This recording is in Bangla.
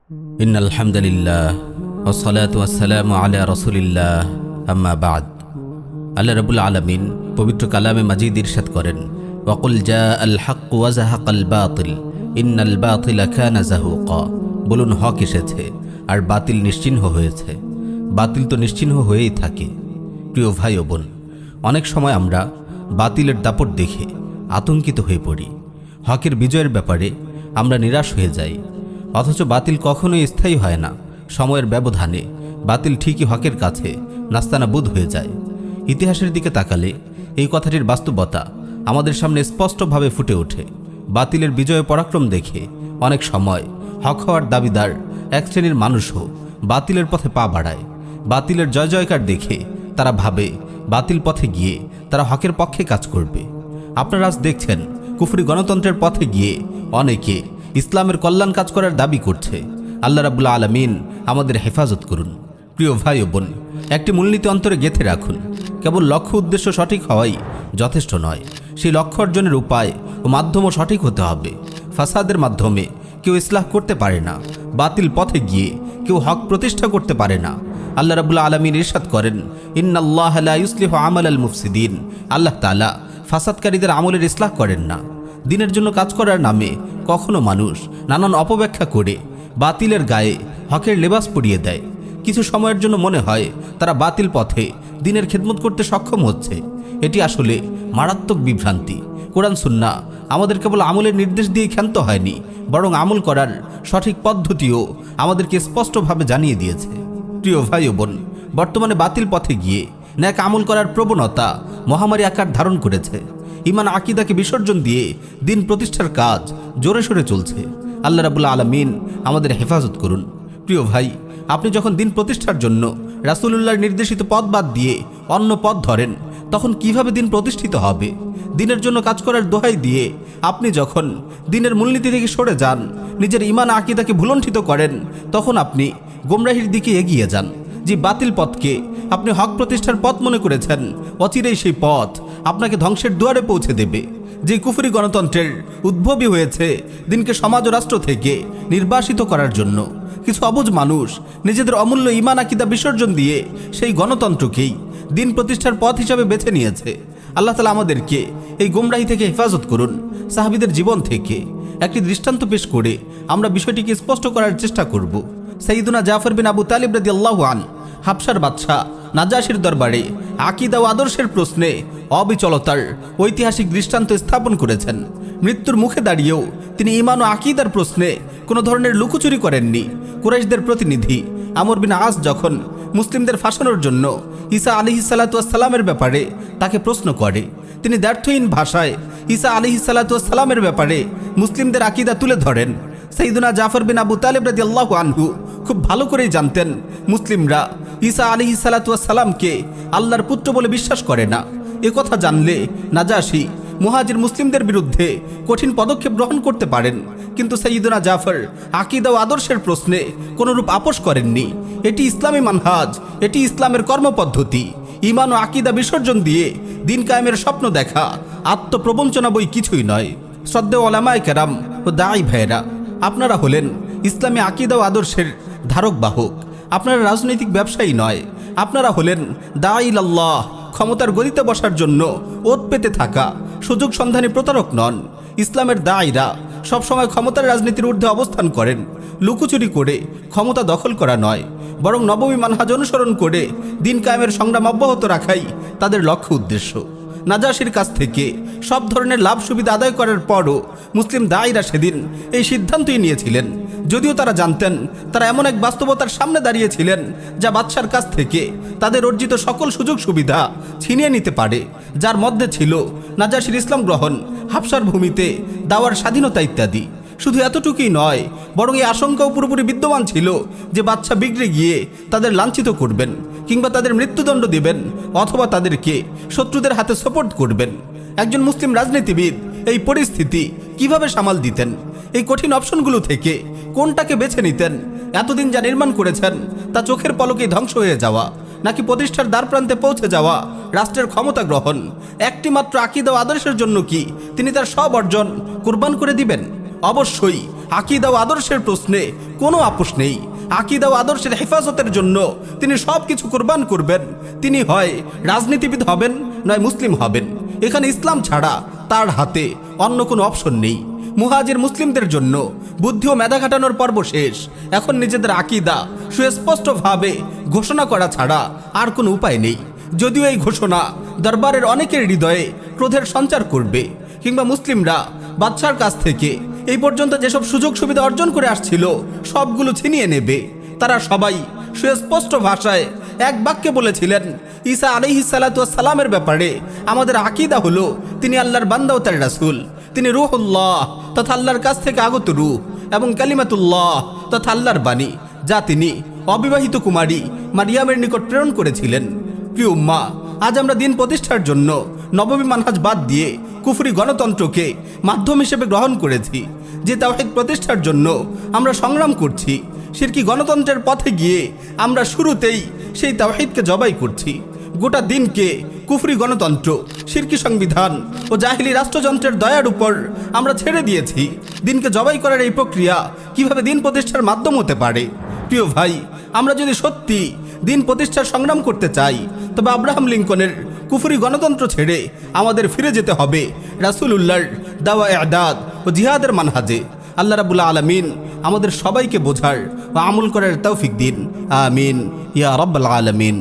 ইন্নাল হামদুলিল্লাহ ওয়াসসালাতু ওয়াসসালামু আলা রাসূলিল্লাহ আম্মা বা'দ। আল্লাহ রাব্বুল আলামিন পবিত্র কালামে মাজিদ ইরশাদ করেন, ওয়াকুল জাআল হক ওয়া যাহাকাল বাতিল ইন্নাল বাতিলা কানা যাহুকা। বলুন, হক এসেছে আর বাতিল নিশ্চিহ্ন হয়েছে। বাতিল তো নিশ্চিহ্ন হয়েই থাকে। প্রিয় ভাই ও বোন, অনেক সময় আমরা বাতিলের দাপট দেখে আতঙ্কিত হয়ে পড়ি। হকের বিজয়ের ব্যাপারে আমরা নিরাশ হয়ে যাই। অথচ বাতিল কখনোই স্থায়ী হয় না। সময়ের ব্যবধানে বাতিল ঠিকই হকের কাছে নাস্তানাবুদ হয়ে যায়। ইতিহাসের দিকে তাকালে এই কথাটির বাস্তবতা আমাদের সামনে স্পষ্টভাবে ফুটে ওঠে। বাতিলের বিজয় পরাক্রম দেখে অনেক সময় হক হওয়ার দাবিদার এক শ্রেণীর মানুষও বাতিলের পথে পা বাড়ায়। বাতিলের জয় জয়কার দেখে তারা ভাবে বাতিল পথে গিয়ে তারা হকের পক্ষে কাজ করবে। আপনারা আজ দেখছেন কুফরি গণতন্ত্রের পথে গিয়ে অনেকে ইসলামের কল্যাণ কাজ করার দাবি করছে। আল্লাহ রাব্বুল আলামিন আমাদের হেফাজত করুন। প্রিয় ভাই ও বোন, একটি মূলনীতি অন্তরে গেঁথে রাখুন, কেবল লক্ষ্য উদ্দেশ্য সঠিক হওয়াই যথেষ্ট নয়, সেই লক্ষ্য অর্জনের উপায় ও মাধ্যমও সঠিক হতে হবে। ফাসাদের মাধ্যমে কেউ ইসলাহ করতে পারে না, বাতিল পথে গিয়ে কেউ হক প্রতিষ্ঠা করতে পারে না। আল্লাহ রাব্বুল আলামিন ইরশাদ করেন, ইন্নাল্লাহা লা ইউসলিহু আমালাল মুফসিদিন। আল্লাহ তাআলা ফাসাদকারীদের আমলের ইসলাহ করেন না। দিনের জন্য কাজ করার নামে কখনো মানুষ নানান অপব্যাখ্যা করে বাতিলের গায়ে হকের লেবাস পরিয়ে দেয়। কিছু সময়ের জন্য মনে হয় তারা বাতিল পথে দিনের খেদমত করতে সক্ষম হচ্ছে। এটি আসলে মারাত্মক বিভ্রান্তি। কোরআন সুন্নাহ আমাদের কেবল আমলের নির্দেশ দিয়ে ক্ষান্ত হয়নি, বরং আমল করার সঠিক পদ্ধতিও আমাদেরকে স্পষ্টভাবে জানিয়ে দিয়েছে। প্রিয় ভাই ও বোন, বর্তমানে বাতিল পথে গিয়ে ন্যাক আমল করার প্রবণতা মহামারী আকার ধারণ করেছে। ইমান আকিদাকে বিসর্জন দিয়ে দিন প্রতিষ্ঠার কাজ জোরে সোরে চলছে। আল্লাহ রাব্বুল আলামিন আমাদের হেফাজত করুন। প্রিয় ভাই, আপনি যখন দিন প্রতিষ্ঠার জন্য রাসূলুল্লাহর নির্দেশিত পথ বাদ দিয়ে অন্য পথ ধরেন, তখন কিভাবে দিন প্রতিষ্ঠিত হবে? দিনের জন্য কাজ করার দোহাই দিয়ে আপনি যখন দিনের মূলনীতি থেকে সরে যান, নিজের ইমান আকিদাকে ভুলণ্ঠিত করেন, তখন আপনি গোমরাহির দিকে এগিয়ে যান। যে বাতিল পথকে আপনি হক প্রতিষ্ঠার পথ মনে করেছেন, অচিরেই সেই পথ আপনাকে ধ্বংসের দুয়ারে পৌঁছে দেবে। যে কুফরি গণতন্ত্রের উদ্ভবই হয়েছে দিনকে সমাজ ও রাষ্ট্র থেকে নির্বাসিত করার জন্য, কিছু অবুঝ মানুষ নিজেদের অমূল্য ইমান আকিদা বিসর্জন দিয়ে সেই গণতন্ত্রকেই দিন প্রতিষ্ঠার পথ হিসাবে বেছে নিয়েছে। আল্লাহ তাআলা আমাদেরকে এই গোমরাহি থেকে হেফাজত করুন। সাহাবীদের জীবন থেকে একটি দৃষ্টান্ত পেশ করে আমরা বিষয়টিকে স্পষ্ট করার চেষ্টা করব। সাইয়্যিদুনা জাফর বিন আবু তালিব রাদিয়াল্লাহু আনহু হাবশার বাদশাহ নাজাশির দরবারে আকীদা ও আদর্শের প্রশ্নে অবিচলতার ঐতিহাসিক দৃষ্টান্ত স্থাপন করেছেন। মৃত্যুর মুখে দাঁড়িয়েও তিনি ঈমান ও আকীদার প্রশ্নে কোনো ধরনের লুকোচুরি করেননি। কুরাইশদের প্রতিনিধি আমর বিন আস যখন মুসলিমদের ফাঁসানোর জন্য ঈসা আলাইহিস সালাতু ওয়াস সালামের ব্যাপারে তাকে প্রশ্ন করে, তিনি দ্ব্যর্থহীন ভাষায় ঈসা আলাইহিস সালাতু ওয়াস সালামের ব্যাপারে মুসলিমদের আকীদা তুলে ধরেন। সাইয়্যিদুনা জাফর বিন আবু তালিব রাদিয়াল্লাহু আনহু খুব ভালো করেই জানতেন মুসলিমরা ঈসা আলাইহিস সালাতু ওয়াস সালামকে আল্লাহর পুত্র বলে বিশ্বাস করে না। এ কথা জানলে নাজাশী মুহাজির মুসলিমদের বিরুদ্ধে কঠিন পদক্ষেপ গ্রহণ করতে পারেন, কিন্তু সাইয়্যিদুনা জাফর আকীদা ও আদর্শের প্রশ্নে কোনরূপ আপোষ করেননি। এটি ইসলামী মানহাজ, এটি ইসলামের কর্মপদ্ধতি। ঈমান ও আকীদা বিসর্জন দিয়ে দিন কায়েমের স্বপ্ন দেখা আত্মপ্রবঞ্চনা বই কিছুই নয়। শ্রদ্ধেয় ওলামায়ে কেরাম ও দাঈ ভাইয়েরা, আপনারা হলেন ইসলামী আকীদা ও আদর্শের ধারক বাহক। আপনারা রাজনৈতিক ব্যবসায়ী নয়, আপনারা হলেন দাঈ ইলাল্লাহ। ক্ষমতার গদিতে বসার জন্য ওত পেতে থাকা সুযোগ সন্ধানী প্রতারক নন। ইসলামের দাঈরা সবসময় ক্ষমতার রাজনীতির ঊর্ধ্বে অবস্থান করেন। লুকোচুরি করে ক্ষমতা দখল করা নয়, বরং নববী মানহাজ অনুসরণ করে দিন কায়েমের সংগ্রাম অব্যাহত রাখাই তাদের লক্ষ্য উদ্দেশ্য। নাজাশির কাছ থেকে সব ধরনের লাভ সুবিধা আদায় করার পরও মুসলিম দাঈরা সেদিন এই সিদ্ধান্তই নিয়েছিলেন, যদিও তারা জানতেন তারা এমন এক বাস্তবতার সামনে দাঁড়িয়েছিলেন যা বাদশার কাছ থেকে তাদের অর্জিত সকল সুযোগ সুবিধা ছিনিয়ে নিতে পারে, যার মধ্যে ছিল নাজাশির ইসলাম গ্রহণ, হাবশার ভূমিতে দাওয়ার স্বাধীনতা ইত্যাদি। শুধু এতটুকুই নয়, বরং এই আশঙ্কাও পুরোপুরি বিদ্যমান ছিল যে বাদশা বিগড়ে গিয়ে তাদের লাঞ্ছিত করবেন, কিংবা তাদের মৃত্যুদণ্ড দিবেন, অথবা তাদেরকে শত্রুদের হাতে সোপর্দ করবেন। একজন মুসলিম রাজনীতিবিদ এই পরিস্থিতি কিভাবে সামাল দিতেন? এই কঠিন অপশনগুলো থেকে কোনটাকে বেছে নিতেন? এতদিন যা নির্মাণ করেছেন তা চোখের পলকেই ধ্বংস হয়ে যাওয়া, নাকি প্রতিষ্ঠার দ্বারপ্রান্তে পৌঁছে যাওয়া রাষ্ট্রের ক্ষমতা গ্রহণ? একটি মাত্র আকীদা ও আদর্শের জন্য কি তিনি তার সব অর্জন কুরবান করে দিবেন? অবশ্যই আকীদা ও আদর্শের প্রশ্নে কোনো আপোষ নেই। আকীদা ও আদর্শের হেফাজতের জন্য তিনি সব কিছু কুরবান করবেন। তিনি হয় রাজনীতিবিদ হবেন, নয় মুসলিম হবেন। এখানে ইসলাম ছাড়া তার হাতে অন্য কোনো অপশন নেই। মুহাজির মুসলিমদের জন্য বুদ্ধি ও মেধা খাটানোর পর্ব শেষ। এখন নিজেদের আকীদা সুস্পষ্টভাবে ঘোষণা করা ছাড়া আর কোনো উপায় নেই। যদিও এই ঘোষণা দরবারের অনেকের হৃদয়ে ক্রোধের সঞ্চার করবে, কিংবা মুসলিমরা বাদশার কাছ থেকে এই পর্যন্ত যেসব সুযোগ সুবিধা অর্জন করে আসছিল সবগুলো ছিনিয়ে নেবে। তারা সবাই সুস্পষ্ট ভাষায় এক বাক্যে বলেছিলেন, ঈসা আলাইহিস সালাতু ওয়াস সালামের ব্যাপারে আমাদের আকীদা হলো তিনি আল্লাহর বান্দা ও তার রাসূল। তিনি রূহুল্লাহ তথা আল্লাহর কাছ থেকে আগত রূহ এবং কালিমাতুল্লাহ তথা আল্লাহর বাণী, যা তিনি অবিবাহিত কুমারী মারিয়ামের নিকট প্রেরণ করেছিলেন। প্রিয় উম্মাহ, আজ আমরা দিন প্রতিষ্ঠার জন্য নববী মানহাজ বাদ দিয়ে কুফরি গণতন্ত্রকে মাধ্যম হিসেবে গ্রহণ করেছি। যে তাওহীদ প্রতিষ্ঠার জন্য আমরা সংগ্রাম করছি, শিরকি গণতন্ত্রের পথে গিয়ে আমরা শুরুতেই সেই তাওহীদকে জবাই করছি। গোটা দিনকে কুফরি গণতন্ত্র, শিরকি সংবিধান ও জাহিলি রাষ্ট্রযন্ত্রের দয়ার উপর আমরা ছেড়ে দিয়েছি। দিনকে জবাই করার এই প্রক্রিয়া কিভাবে দিন প্রতিষ্ঠার মাধ্যম হতে পারে? প্রিয় ভাই, আমরা যদি সত্যি দিন প্রতিষ্ঠার সংগ্রাম করতে চাই, তবে আব্রাহাম লিঙ্কনের কুফরি গণতন্ত্র ছেড়ে আমাদের ফিরে যেতে হবে রাসূলুল্লাহর দাওয়া ইআদাদ ও জিহাদের মানহাজে। আল্লাহ রাব্বুল আলামিন আমাদের সবাইকে বোঝার ও আমল করার তৌফিক দিন। আমিন ইয়া রাব্বাল আলামিন।